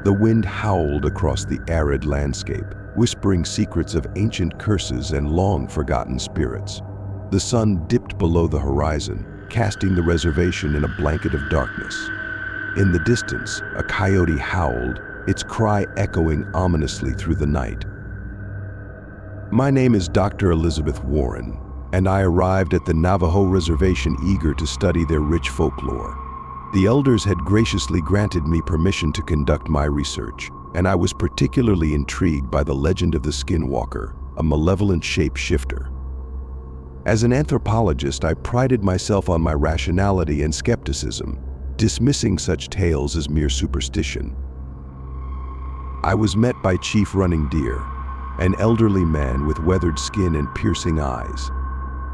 The wind howled across the arid landscape, whispering secrets of ancient curses and long-forgotten spirits. The sun dipped below the horizon, casting the reservation in a blanket of darkness. In the distance, a coyote howled, its cry echoing ominously through the night. My name is Dr. Elizabeth Warren, and I arrived at the Navajo Reservation eager to study their rich folklore. The elders had graciously granted me permission to conduct my research, and I was particularly intrigued by the legend of the Skinwalker, a malevolent shape-shifter. As an anthropologist, I prided myself on my rationality and skepticism, dismissing such tales as mere superstition. I was met by Chief Running Deer, an elderly man with weathered skin and piercing eyes.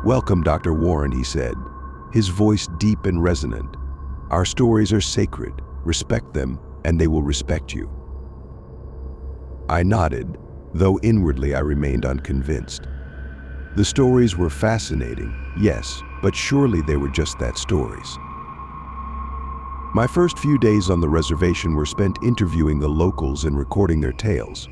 "Welcome, Dr. Warren," he said, his voice deep and resonant. "Our stories are sacred. Respect them, and they will respect you." I nodded, though inwardly I remained unconvinced. The stories were fascinating, yes, but surely they were just that, stories. My first few days on the reservation were spent interviewing the locals and recording their tales.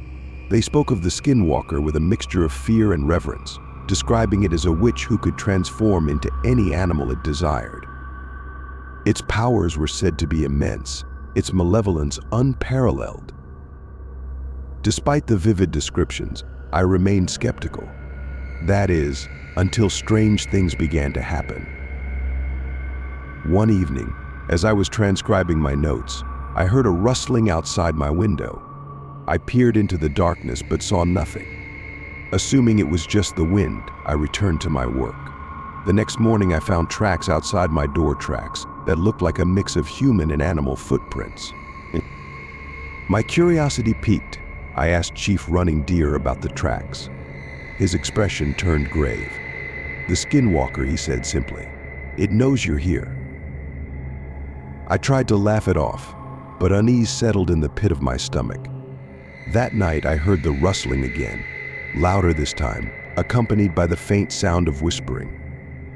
They spoke of the Skinwalker with a mixture of fear and reverence, describing it as a witch who could transform into any animal it desired. Its powers were said to be immense, its malevolence unparalleled. Despite the vivid descriptions, I remained skeptical. That is, until strange things began to happen. One evening, as I was transcribing my notes, I heard a rustling outside my window. I peered into the darkness but saw nothing. Assuming it was just the wind, I returned to my work. The next morning I found tracks outside my door, tracks that looked like a mix of human and animal footprints. My curiosity piqued. I asked Chief Running Deer about the tracks. His expression turned grave. "The Skinwalker," he said simply. "It knows you're here." I tried to laugh it off, but unease settled in the pit of my stomach. That night I heard the rustling again, louder this time, accompanied by the faint sound of whispering.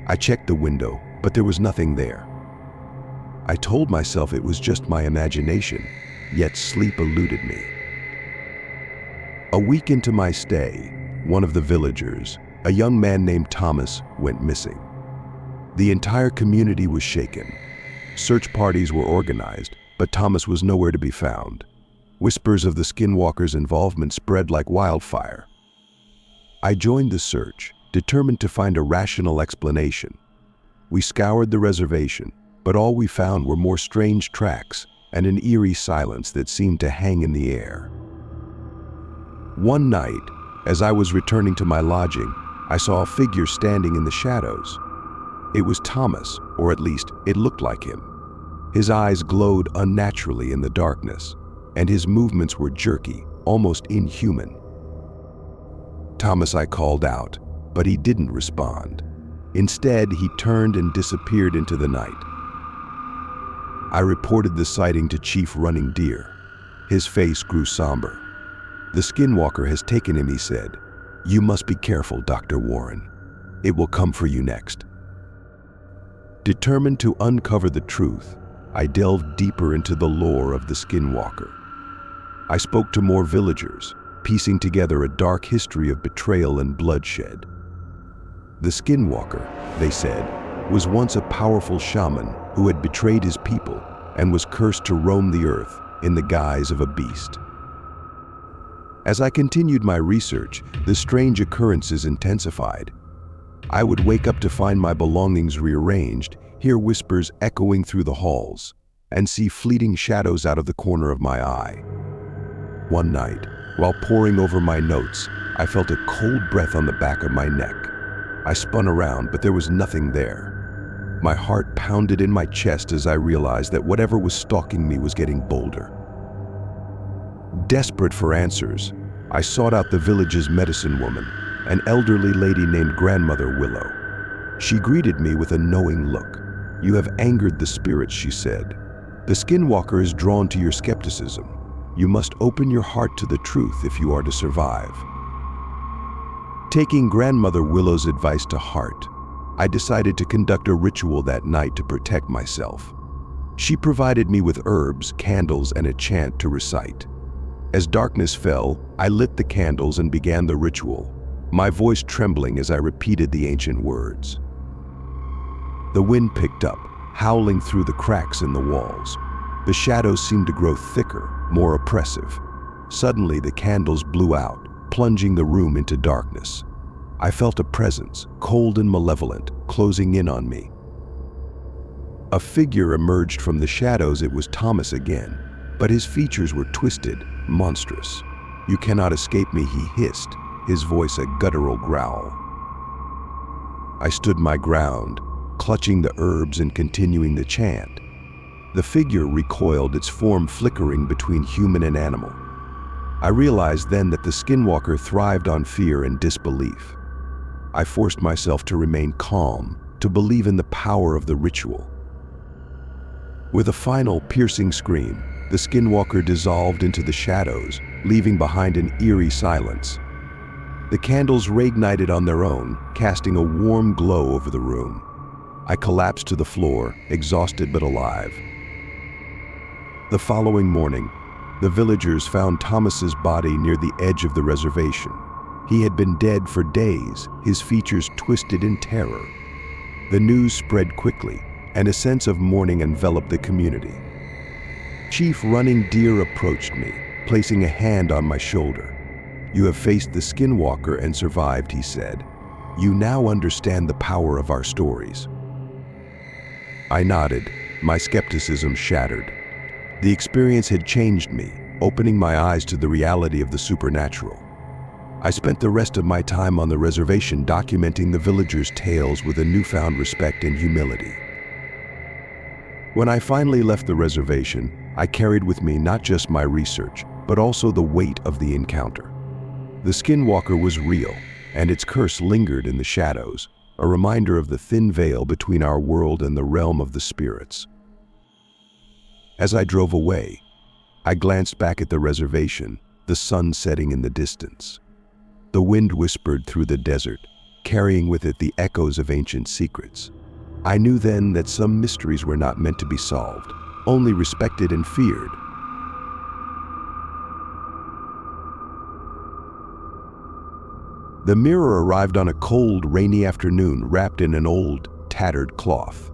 I checked the window, but there was nothing there. I told myself it was just my imagination, yet sleep eluded me. A week into my stay, one of the villagers, a young man named Thomas, went missing. The entire community was shaken. Search parties were organized, but Thomas was nowhere to be found. Whispers of the Skinwalker's involvement spread like wildfire. I joined the search, determined to find a rational explanation. We scoured the reservation, but all we found were more strange tracks and an eerie silence that seemed to hang in the air. One night, as I was returning to my lodging, I saw a figure standing in the shadows. It was Thomas, or at least it looked like him. His eyes glowed unnaturally in the darkness, and his movements were jerky, almost inhuman. "Thomas," I called out, but he didn't respond. Instead, he turned and disappeared into the night. I reported the sighting to Chief Running Deer. His face grew somber. "The Skinwalker has taken him," he said. "You must be careful, Dr. Warren. It will come for you next." Determined to uncover the truth, I delved deeper into the lore of the Skinwalker. I spoke to more villagers, piecing together a dark history of betrayal and bloodshed. The Skinwalker, they said, was once a powerful shaman who had betrayed his people and was cursed to roam the earth in the guise of a beast. As I continued my research, the strange occurrences intensified. I would wake up to find my belongings rearranged, hear whispers echoing through the halls, and see fleeting shadows out of the corner of my eye. One night, while poring over my notes, I felt a cold breath on the back of my neck. I spun around, but there was nothing there. My heart pounded in my chest as I realized that whatever was stalking me was getting bolder. Desperate for answers, I sought out the village's medicine woman, an elderly lady named Grandmother Willow. She greeted me with a knowing look. "You have angered the spirits," she said. "The Skinwalker is drawn to your skepticism. You must open your heart to the truth if you are to survive." Taking Grandmother Willow's advice to heart, I decided to conduct a ritual that night to protect myself. She provided me with herbs, candles, and a chant to recite. As darkness fell, I lit the candles and began the ritual, my voice trembling as I repeated the ancient words. The wind picked up, howling through the cracks in the walls. The shadows seemed to grow thicker, more oppressive. Suddenly, the candles blew out, plunging the room into darkness. I felt a presence, cold and malevolent, closing in on me. A figure emerged from the shadows. It was Thomas again, but his features were twisted, monstrous. "You cannot escape me," he hissed, his voice a guttural growl. I stood my ground, clutching the herbs and continuing the chant. The figure recoiled, its form flickering between human and animal. I realized then that the Skinwalker thrived on fear and disbelief. I forced myself to remain calm, to believe in the power of the ritual. With a final piercing scream, the Skinwalker dissolved into the shadows, leaving behind an eerie silence. The candles reignited on their own, casting a warm glow over the room. I collapsed to the floor, exhausted but alive. The following morning, the villagers found Thomas's body near the edge of the reservation. He had been dead for days, his features twisted in terror. The news spread quickly, and a sense of mourning enveloped the community. Chief Running Deer approached me, placing a hand on my shoulder. "You have faced the Skinwalker and survived," he said. "You now understand the power of our stories." I nodded, my skepticism shattered. The experience had changed me, opening my eyes to the reality of the supernatural. I spent the rest of my time on the reservation documenting the villagers' tales with a newfound respect and humility. When I finally left the reservation, I carried with me not just my research, but also the weight of the encounter. The Skinwalker was real, and its curse lingered in the shadows, a reminder of the thin veil between our world and the realm of the spirits. As I drove away, I glanced back at the reservation, the sun setting in the distance. The wind whispered through the desert, carrying with it the echoes of ancient secrets. I knew then that some mysteries were not meant to be solved, only respected and feared. The mirror arrived on a cold, rainy afternoon wrapped in an old, tattered cloth.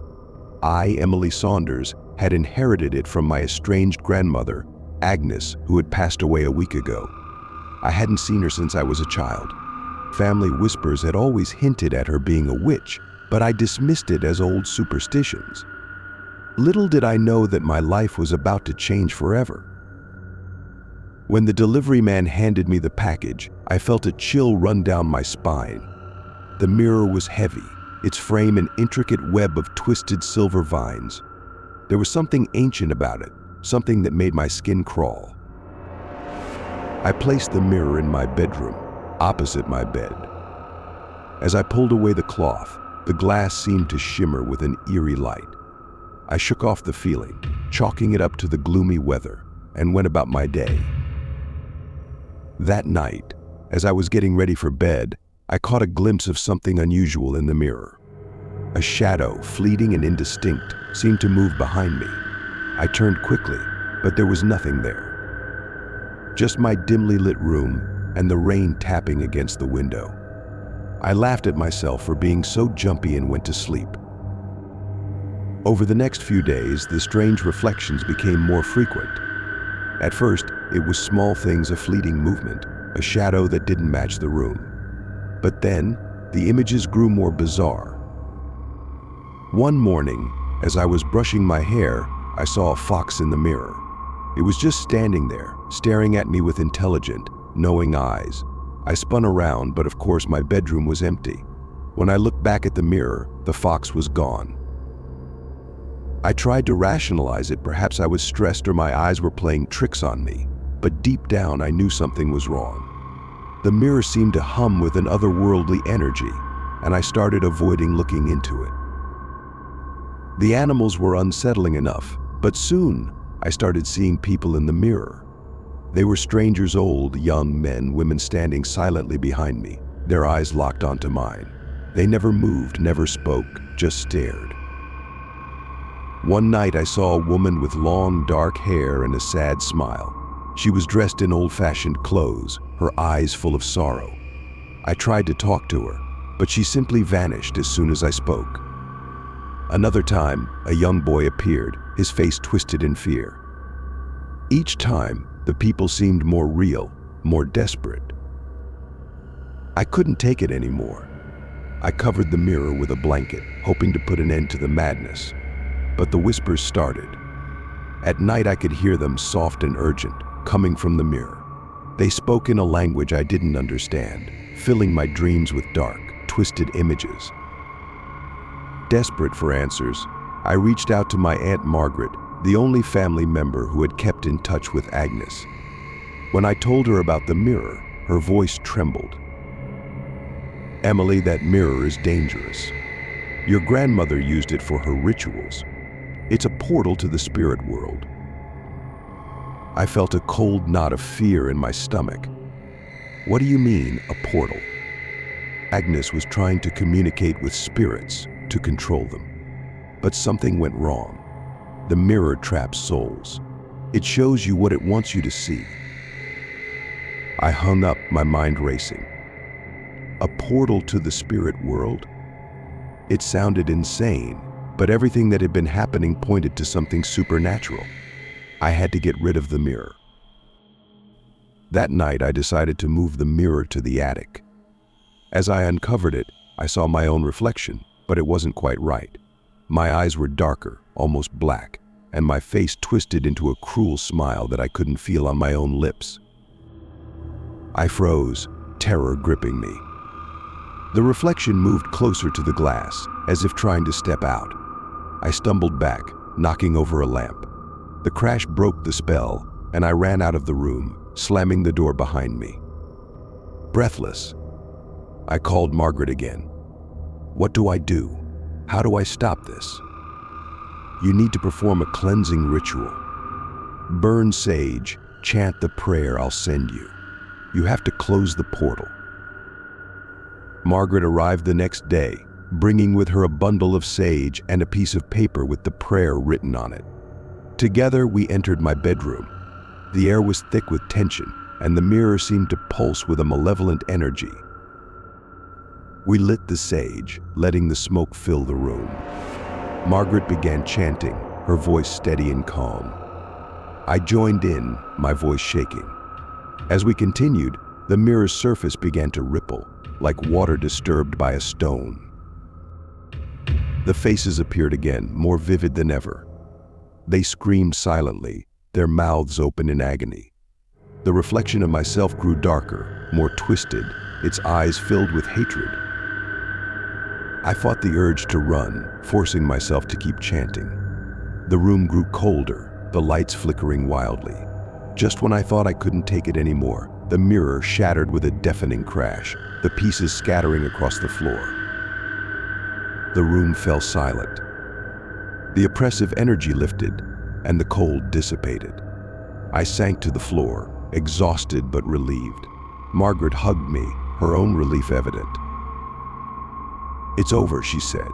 I, Emily Saunders, had inherited it from my estranged grandmother, Agnes, who had passed away a week ago. I hadn't seen her since I was a child. Family whispers had always hinted at her being a witch, but I dismissed it as old superstitions. Little did I know that my life was about to change forever. When the delivery man handed me the package, I felt a chill run down my spine. The mirror was heavy, its frame an intricate web of twisted silver vines. There was something ancient about it, something that made my skin crawl. I placed the mirror in my bedroom, opposite my bed. As I pulled away the cloth, the glass seemed to shimmer with an eerie light. I shook off the feeling, chalking it up to the gloomy weather, and went about my day. That night, as I was getting ready for bed, I caught a glimpse of something unusual in the mirror. A shadow, fleeting and indistinct, seemed to move behind me. I turned quickly, but there was nothing there. Just my dimly lit room and the rain tapping against the window. I laughed at myself for being so jumpy and went to sleep. Over the next few days, the strange reflections became more frequent. At first, it was small things, a fleeting movement, a shadow that didn't match the room. But then, the images grew more bizarre. One morning, as I was brushing my hair, I saw a fox in the mirror. It was just standing there, staring at me with intelligent, knowing eyes. I spun around, but of course my bedroom was empty. When I looked back at the mirror, the fox was gone. I tried to rationalize it, perhaps I was stressed or my eyes were playing tricks on me, but deep down I knew something was wrong. The mirror seemed to hum with an otherworldly energy, and I started avoiding looking into it. The animals were unsettling enough, but soon I started seeing people in the mirror. They were strangers, old, young men, women standing silently behind me, their eyes locked onto mine. They never moved, never spoke, just stared. One night I saw a woman with long, dark hair and a sad smile. She was dressed in old-fashioned clothes, her eyes full of sorrow. I tried to talk to her, but she simply vanished as soon as I spoke. Another time, a young boy appeared, his face twisted in fear. Each time, the people seemed more real, more desperate. I couldn't take it anymore. I covered the mirror with a blanket, hoping to put an end to the madness. But the whispers started. At night I could hear them, soft and urgent, coming from the mirror. They spoke in a language I didn't understand, filling my dreams with dark, twisted images. Desperate for answers, I reached out to my Aunt Margaret, the only family member who had kept in touch with Agnes. When I told her about the mirror, her voice trembled. "Emily, that mirror is dangerous. Your grandmother used it for her rituals. It's a portal to the spirit world." I felt a cold knot of fear in my stomach. "What do you mean, a portal?" Agnes was trying to communicate with spirits, to control them. But something went wrong. The mirror traps souls. It shows you what it wants you to see. I hung up, my mind racing. A portal to the spirit world? It sounded insane, but everything that had been happening pointed to something supernatural. I had to get rid of the mirror. That night, I decided to move the mirror to the attic. As I uncovered it, I saw my own reflection, but it wasn't quite right. My eyes were darker, almost black, and my face twisted into a cruel smile that I couldn't feel on my own lips. I froze, terror gripping me. The reflection moved closer to the glass, as if trying to step out. I stumbled back, knocking over a lamp. The crash broke the spell, and I ran out of the room, slamming the door behind me. Breathless, I called Margaret again. "What do I do? How do I stop this?" "You need to perform a cleansing ritual. Burn sage, chant the prayer I'll send you. You have to close the portal." Margaret arrived the next day, bringing with her a bundle of sage and a piece of paper with the prayer written on it. Together, we entered my bedroom. The air was thick with tension, and the mirror seemed to pulse with a malevolent energy. We lit the sage, letting the smoke fill the room. Margaret began chanting, her voice steady and calm. I joined in, my voice shaking. As we continued, the mirror's surface began to ripple, like water disturbed by a stone. The faces appeared again, more vivid than ever. They screamed silently, their mouths open in agony. The reflection of myself grew darker, more twisted, its eyes filled with hatred. I fought the urge to run, forcing myself to keep chanting. The room grew colder, the lights flickering wildly. Just when I thought I couldn't take it anymore, the mirror shattered with a deafening crash, the pieces scattering across the floor. The room fell silent. The oppressive energy lifted, and the cold dissipated. I sank to the floor, exhausted but relieved. Margaret hugged me, her own relief evident. "It's over," she said.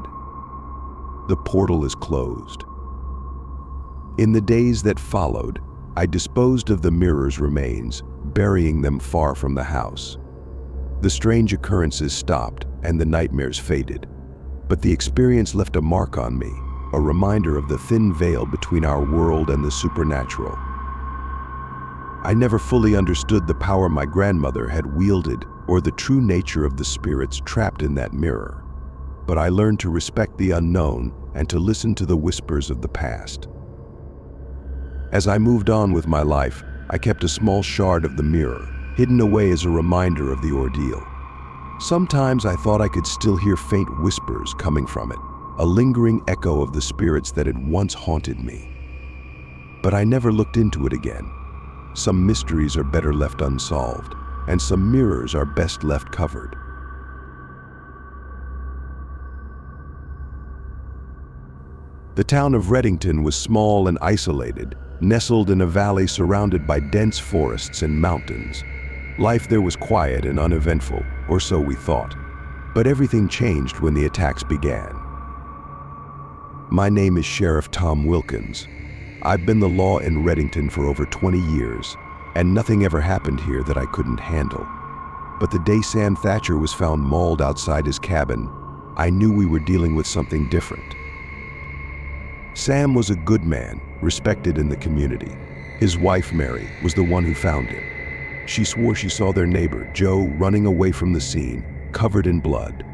"The portal is closed." In the days that followed, I disposed of the mirror's remains, burying them far from the house. The strange occurrences stopped, and the nightmares faded. But the experience left a mark on me, a reminder of the thin veil between our world and the supernatural. I never fully understood the power my grandmother had wielded or the true nature of the spirits trapped in that mirror. But I learned to respect the unknown and to listen to the whispers of the past. As I moved on with my life, I kept a small shard of the mirror, hidden away as a reminder of the ordeal. Sometimes I thought I could still hear faint whispers coming from it, a lingering echo of the spirits that had once haunted me. But I never looked into it again. Some mysteries are better left unsolved, and some mirrors are best left covered. The town of Reddington was small and isolated, nestled in a valley surrounded by dense forests and mountains. Life there was quiet and uneventful, or so we thought. But everything changed when the attacks began. My name is Sheriff Tom Wilkins. I've been the law in Reddington for over 20 years. and nothing ever happened here that I couldn't handle. But the day Sam Thatcher was found mauled outside his cabin, I knew we were dealing with something different. Sam was a good man, respected in the community. His wife, Mary, was the one who found him. She swore she saw their neighbor, Joe, running away from the scene, covered in blood.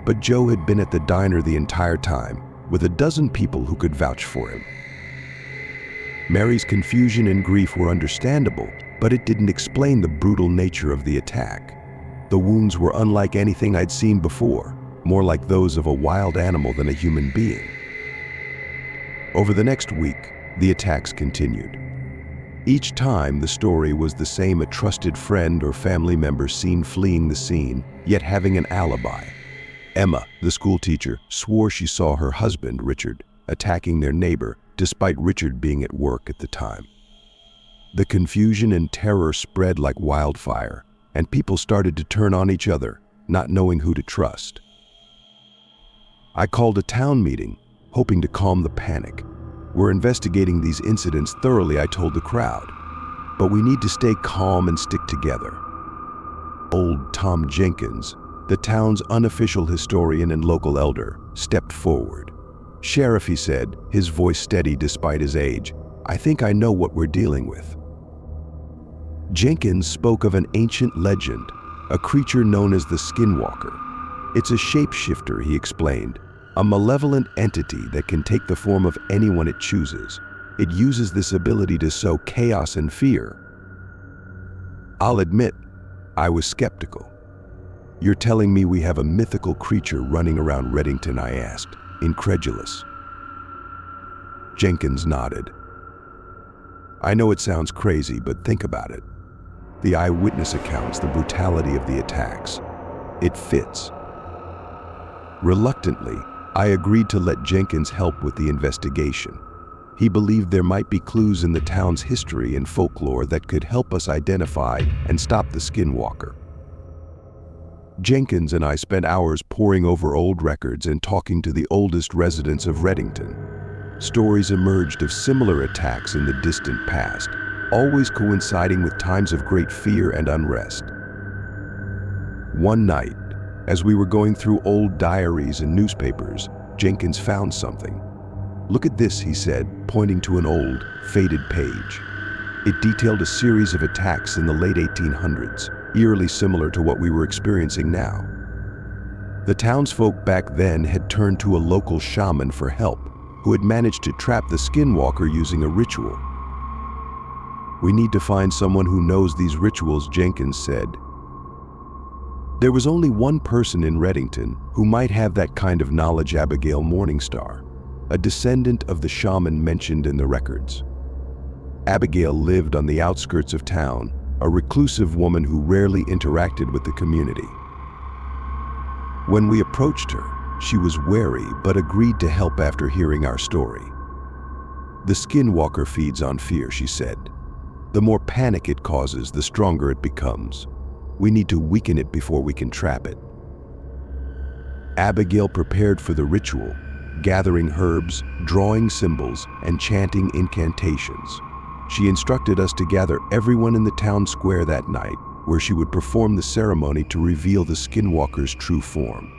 But Joe had been at the diner the entire time, with a dozen people who could vouch for him. Mary's confusion and grief were understandable, but it didn't explain the brutal nature of the attack. The wounds were unlike anything I'd seen before, more like those of a wild animal than a human being. Over the next week, the attacks continued. Each time, the story was the same: a trusted friend or family member seen fleeing the scene, yet having an alibi. Emma, the school teacher, swore she saw her husband, Richard, attacking their neighbor, despite Richard being at work at the time. The confusion and terror spread like wildfire, and people started to turn on each other, not knowing who to trust. I called a town meeting, hoping to calm the panic. "We're investigating these incidents thoroughly," I told the crowd, "but we need to stay calm and stick together." Old Tom Jenkins, the town's unofficial historian and local elder, stepped forward. "Sheriff," he said, his voice steady despite his age, "I think I know what we're dealing with." Jenkins spoke of an ancient legend, a creature known as the Skinwalker. "It's a shapeshifter," he explained, "a malevolent entity that can take the form of anyone it chooses. It uses this ability to sow chaos and fear." I'll admit, I was skeptical. "You're telling me we have a mythical creature running around Reddington?" I asked, incredulous. Jenkins nodded. "I know it sounds crazy, but think about it. The eyewitness accounts, the brutality of the attacks. It fits." Reluctantly, I agreed to let Jenkins help with the investigation. He believed there might be clues in the town's history and folklore that could help us identify and stop the Skinwalker. Jenkins and I spent hours poring over old records and talking to the oldest residents of Reddington. Stories emerged of similar attacks in the distant past, always coinciding with times of great fear and unrest. One night, as we were going through old diaries and newspapers, Jenkins found something. "Look at this," he said, pointing to an old, faded page. It detailed a series of attacks in the late 1800s, eerily similar to what we were experiencing now. The townsfolk back then had turned to a local shaman for help, who had managed to trap the Skinwalker using a ritual. "We need to find someone who knows these rituals," Jenkins said. "There was only one person in Reddington who might have that kind of knowledge: Abigail Morningstar, a descendant of the shaman mentioned in the records. Abigail lived on the outskirts of town, a reclusive woman who rarely interacted with the community. When we approached her, she was wary but agreed to help after hearing our story. The Skinwalker feeds on fear," she said. "The more panic it causes, the stronger it becomes. We need to weaken it before we can trap it." Abigail prepared for the ritual, gathering herbs, drawing symbols, and chanting incantations. She instructed us to gather everyone in the town square that night, where she would perform the ceremony to reveal the Skinwalker's true form.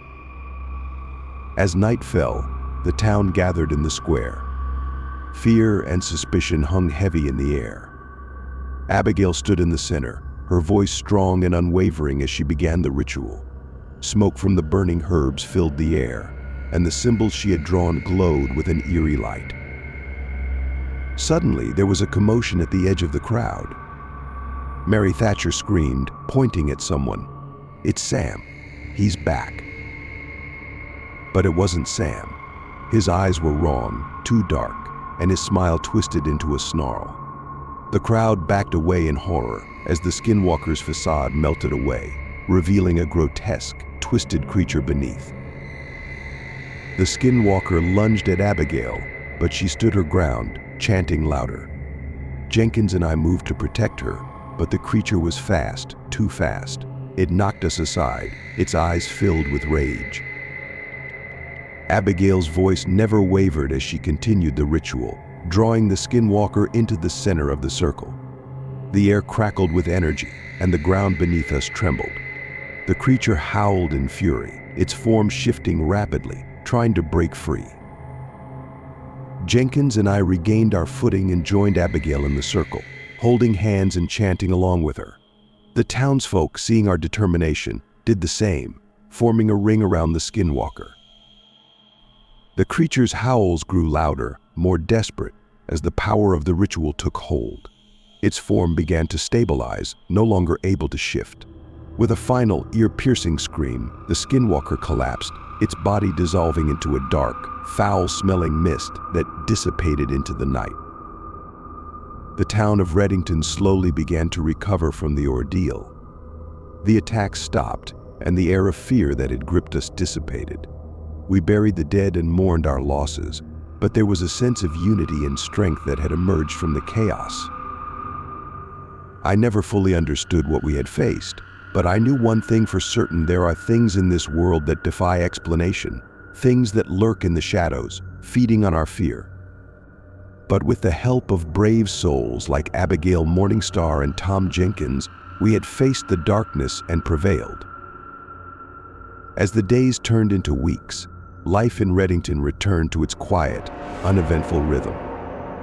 As night fell, the town gathered in the square. Fear and suspicion hung heavy in the air. Abigail stood in the center, her voice strong and unwavering as she began the ritual. Smoke from the burning herbs filled the air, and the symbols she had drawn glowed with an eerie light. Suddenly, there was a commotion at the edge of the crowd. Mary Thatcher screamed, pointing at someone. "It's Sam. He's back." But it wasn't Sam. His eyes were wrong, too dark, and his smile twisted into a snarl. The crowd backed away in horror as the Skinwalker's facade melted away, revealing a grotesque, twisted creature beneath. The Skinwalker lunged at Abigail, but she stood her ground, chanting louder. Jenkins and I moved to protect her, but the creature was fast, too fast. It knocked us aside, its eyes filled with rage. Abigail's voice never wavered as she continued the ritual, drawing the Skinwalker into the center of the circle. The air crackled with energy, and the ground beneath us trembled. The creature howled in fury, its form shifting rapidly, trying to break free. Jenkins and I regained our footing and joined Abigail in the circle, holding hands and chanting along with her. The townsfolk, seeing our determination, did the same, forming a ring around the Skinwalker. The creature's howls grew louder, more desperate, as the power of the ritual took hold. Its form began to stabilize, no longer able to shift. With a final, ear-piercing scream, the Skinwalker collapsed, its body dissolving into a dark, foul-smelling mist that dissipated into the night. The town of Reddington slowly began to recover from the ordeal. The attack stopped, and the air of fear that had gripped us dissipated. We buried the dead and mourned our losses, but there was a sense of unity and strength that had emerged from the chaos. I never fully understood what we had faced, but I knew one thing for certain: there are things in this world that defy explanation, things that lurk in the shadows, feeding on our fear. But with the help of brave souls like Abigail Morningstar and Tom Jenkins, we had faced the darkness and prevailed. As the days turned into weeks, life in Reddington returned to its quiet, uneventful rhythm.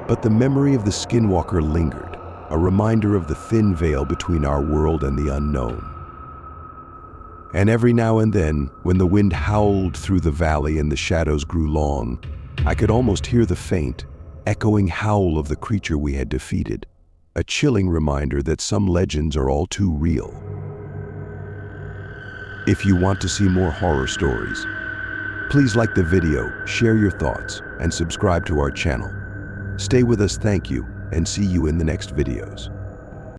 But the memory of the Skinwalker lingered, a reminder of the thin veil between our world and the unknown. And every now and then, when the wind howled through the valley and the shadows grew long, I could almost hear the faint, echoing howl of the creature we had defeated, a chilling reminder that some legends are all too real. If you want to see more horror stories, please like the video, share your thoughts, and subscribe to our channel. Stay with us, thank you, and see you in the next videos.